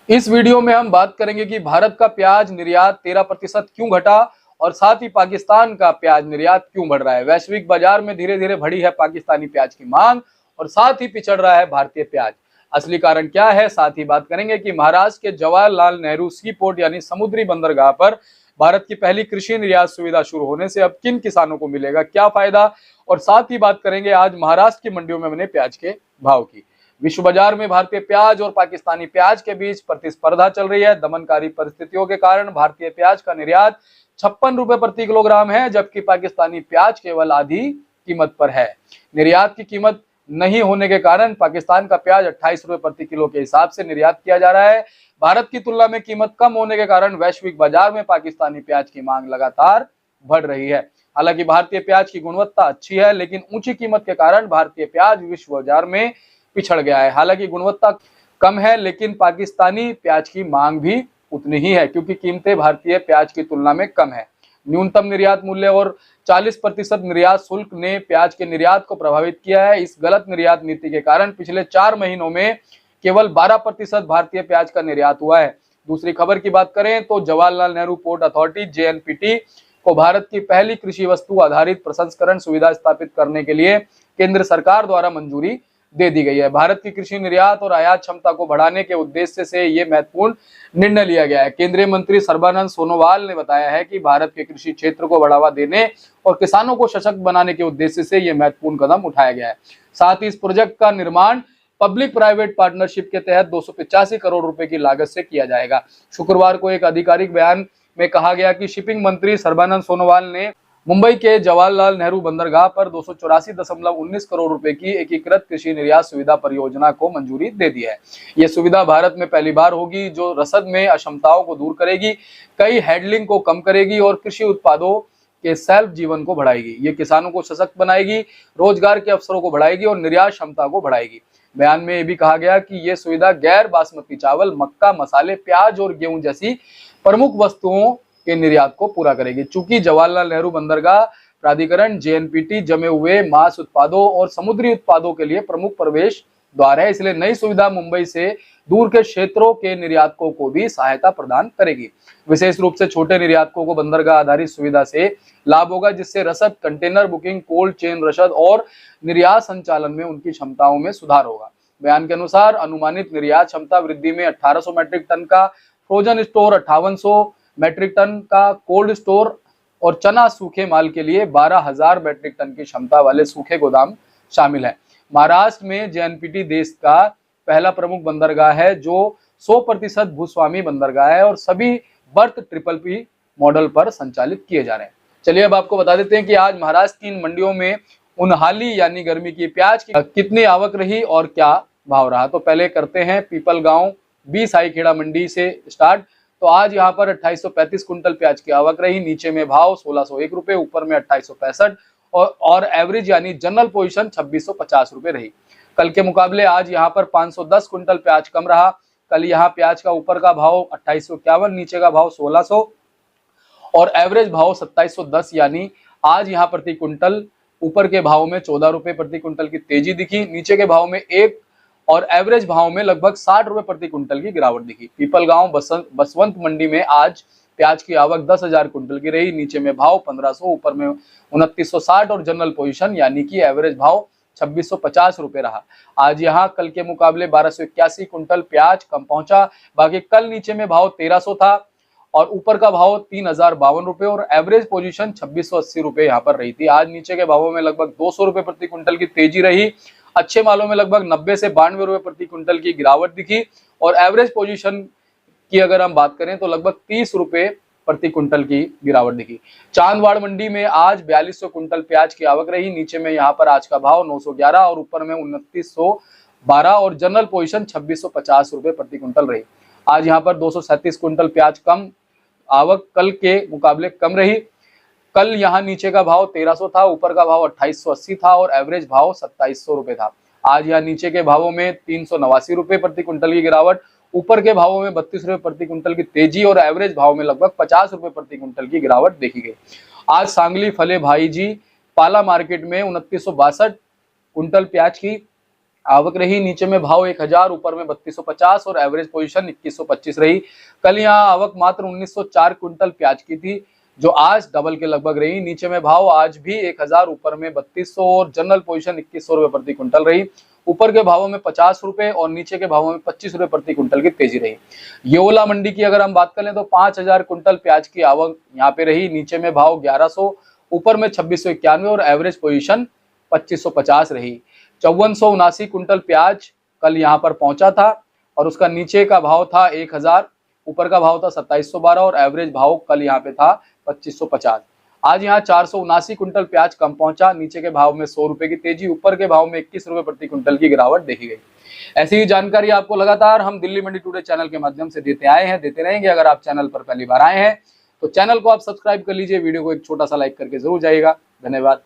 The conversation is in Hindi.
इस वीडियो में हम बात करेंगे कि भारत का प्याज निर्यात 13% क्यों घटा और साथ ही पाकिस्तान का प्याज निर्यात क्यों बढ़ रहा है। वैश्विक बाजार में धीरे धीरे बढ़ी है पाकिस्तानी प्याज की मांग और साथ ही पिछड़ रहा है भारतीय प्याज। असली कारण क्या है, साथ ही बात करेंगे कि महाराष्ट्र के जवाहरलाल नेहरू सी पोर्ट यानी समुद्री बंदरगाह पर भारत की पहली कृषि निर्यात सुविधा शुरू होने से अब किन किसानों को मिलेगा क्या फायदा, और साथ ही बात करेंगे आज महाराष्ट्र की मंडियों में बने प्याज के भाव की। विश्व बाजार में भारतीय प्याज और पाकिस्तानी प्याज के बीच प्रतिस्पर्धा चल रही है। दमनकारी परिस्थितियों के कारण भारतीय प्याज का निर्यात 56 रुपए प्रति किलोग्राम है, जबकि पाकिस्तानी प्याज केवल आधी कीमत पर है। निर्यात की कीमत नहीं होने के कारण पाकिस्तान का प्याज 28 रुपए प्रति किलो के हिसाब से निर्यात किया जा रहा है। भारत की तुलना में कीमत कम होने के कारण वैश्विक बाजार में पाकिस्तानी प्याज की मांग लगातार बढ़ रही है। हालांकि भारतीय प्याज की गुणवत्ता अच्छी है, लेकिन ऊंची कीमत के कारण भारतीय प्याज विश्व बाजार में पिछड़ गया है। हालांकि गुणवत्ता कम है, लेकिन पाकिस्तानी प्याज की मांग भी उतनी ही है, क्योंकि कीमतें भारतीय प्याज की तुलना में कम है। न्यूनतम निर्यात मूल्य और 40% निर्यात शुल्क ने प्याज के निर्यात को प्रभावित किया है। इस गलत निर्यात नीति के कारण पिछले 4 महीनों में केवल 12% भारतीय प्याज का निर्यात हुआ है। दूसरी खबर की बात करें तो Jawaharlal Nehru port authority JNPT को भारत की पहली कृषि वस्तु आधारित प्रसंस्करण सुविधा स्थापित करने के लिए केंद्र सरकार द्वारा मंजूरी दे दी गई है। भारत की कृषि निर्यात और आयात क्षमता को बढ़ाने के उद्देश्य से ये महत्वपूर्ण निर्णय लिया गया है। केंद्रीय मंत्री सर्बानंद सोनोवाल ने बताया है कि भारत के कृषि क्षेत्र को बढ़ावा देने और किसानों को सशक्त बनाने के उद्देश्य से ये महत्वपूर्ण कदम उठाया गया है। साथ ही इस प्रोजेक्ट का निर्माण पब्लिक प्राइवेट पार्टनरशिप के तहत 285 करोड़ रुपए की लागत से किया जाएगा। शुक्रवार को एक आधिकारिक बयान में कहा गया कि शिपिंग मंत्री सर्बानंद सोनोवाल ने मुंबई के जवाहरलाल नेहरू बंदरगाह पर 284.19 करोड़ रुपए की एकीकृत कृषि निर्यात सुविधा परियोजना को मंजूरी दे दी है। यह सुविधा भारत में पहली बार होगी, जो रसद में अक्षमताओं को दूर करेगी, कई हैंडलिंग को कम करेगी और कृषि उत्पादों के सेल्फ जीवन को बढ़ाएगी। ये किसानों को सशक्त बनाएगी, रोजगार के अवसरों को बढ़ाएगी और निर्यात क्षमता को बढ़ाएगी। बयान में यह भी कहा गया कि यह सुविधा गैर बासमती चावल, मक्का, मसाले, प्याज और गेहूं जैसी प्रमुख वस्तुओं के निर्यात को पूरा करेगी। चूंकि जवाहरलाल नेहरू बंदरगाह प्राधिकरण JNPT जमे हुए मांस उत्पादों और समुद्री उत्पादों के लिए प्रमुख प्रवेश द्वार है, इसलिए नई सुविधा मुंबई से दूर के क्षेत्रों के निर्यातकों को भी सहायता प्रदान करेगी। विशेष रूप से छोटे निर्यातकों को बंदरगाह आधारित सुविधा से लाभ होगा, जिससे रसद, कंटेनर बुकिंग, कोल्ड चेन रसद और निर्यात संचालन में उनकी क्षमताओं में सुधार होगा। बयान के अनुसार अनुमानित निर्यात क्षमता वृद्धि में 1800 मैट्रिक टन का फ्रोजन स्टोर, 5800 मैट्रिक टन का कोल्ड स्टोर और चना सूखे माल के लिए 12,000 मैट्रिक टन की क्षमता वाले सूखे गोदाम शामिल है। महाराष्ट्र में JNPT देश का पहला प्रमुख बंदरगाह है, जो 100% भूस्वामी बंदरगाह है और सभी बर्थ PPP मॉडल पर संचालित किए जा रहे हैं। चलिए अब आपको बता देते हैं कि आज महाराष्ट्र की इन मंडियों में उनहाली यानी गर्मी की प्याज की कितनी आवक रही और क्या भाव रहा। तो पहले करते हैं पीपलगांव B साईखेड़ा मंडी से स्टार्ट। तो आज यहाँ पर 2835 कुंटल प्याज की आवक रही। नीचे में भाव 1601 रुपए, ऊपर में 2865 और एवरेज यानी जनरल पोजीशन 2650 रुपए रही। कल के मुकाबले आज यहाँ पर 510 कुंटल प्याज कम रहा। कल यहाँ प्याज का ऊपर का भाव 2851, नीचे का भाव 1600 और एवरेज भाव 2710, यानी आज यहाँ प्रति कुंटल ऊपर के भाव में 14 रुपए प्रति कुंटल की तेजी दिखी, नीचे के भाव में 1 और एवरेज भाव में लगभग 60 रुपए प्रति कुंटल की गिरावट दिखी। पीपलगांव बसवंत मंडी में आज प्याज की आवक 10,000 कुंटल की रही। नीचे में भाव 1500, ऊपर में 2960 और जनरल पोजीशन यानी कि एवरेज भाव 2650 रुपए रहा। आज यहाँ कल के मुकाबले 1281 कुंटल प्याज कम पहुंचा। बाकी कल नीचे में भाव 1300 था और ऊपर का भाव 3052 रुपए और एवरेज पोजीशन 2680 रुपए यहाँ पर रही थी। आज नीचे के भावों में लगभग 200 रुपए प्रति कुंटल की तेजी रही। अच्छे मालों में लगभग 90 से 92 रुपए प्रति कुंटल की गिरावट दिखी और एवरेज पोजीशन की अगर हम बात करें तो लगभग 30 रुपए प्रति कुंटल की गिरावट दिखी। चांदवाड़ मंडी में आज 4200 कुंटल प्याज की आवक रही। नीचे में यहाँ पर आज का भाव 911 और ऊपर में 2912 और जनरल पोजीशन 2650 रुपए प्रति कुंटल रही। आज यहाँ पर 237 कुंटल प्याज कम, आवक कल के मुकाबले कम रही। कल यहाँ नीचे का भाव 1300 था, ऊपर का भाव 2880 था और एवरेज भाव 2700 रुपए था। आज यहाँ नीचे के भावों में 389 रुपए प्रति कुंटल की गिरावट, ऊपर के भावों में 32 रुपए प्रति कुंटल की तेजी और एवरेज भाव में लगभग 50 रुपए प्रति कुंटल की गिरावट देखी गई। आज सांगली फले भाईजी पाला मार्केट में 2962 कुंटल प्याज की आवक रही नीचे में भाव 1000, ऊपर में 3250 और एवरेज पोजीशन 2125 रही। कल यहाँ आवक मात्र 1904 क्विंटल प्याज की थी, जो आज डबल के लगभग रही। नीचे में भाव आज भी 1000, ऊपर में 3200 और जनरल पोजीशन 2100 रुपए प्रति क्विंटल रही। ऊपर के भावों में 50 रुपए और नीचे के भावों में 25 रुपए प्रति क्विंटल की तेजी रही। येवला मंडी की अगर हम बात करें तो 5000 क्विंटल प्याज की आवक यहाँ पे रही। नीचे में भाव 1100, ऊपर में 2691 और एवरेज पोजीशन 2550 रही। 5479 क्विंटल प्याज कल यहाँ पर पहुंचा था और उसका नीचे का भाव था 1000, ऊपर का भाव था 2712 और एवरेज भाव कल यहाँ पे था 2550। आज यहाँ 479 क्विंटल प्याज कम पहुंचा, नीचे के भाव में 100 रुपए की तेजी, ऊपर के भाव में 21 रुपए प्रति क्विंटल की गिरावट देखी गई। ऐसी ही जानकारी आपको लगातार हम दिल्ली मंडी टुडे चैनल के माध्यम से देते आए हैं, देते रहेंगे। अगर आप चैनल पर पहली बार आए हैं तो चैनल को आप सब्सक्राइब कर लीजिए, वीडियो को एक छोटा सा लाइक करके जरूर जाइएगा। धन्यवाद।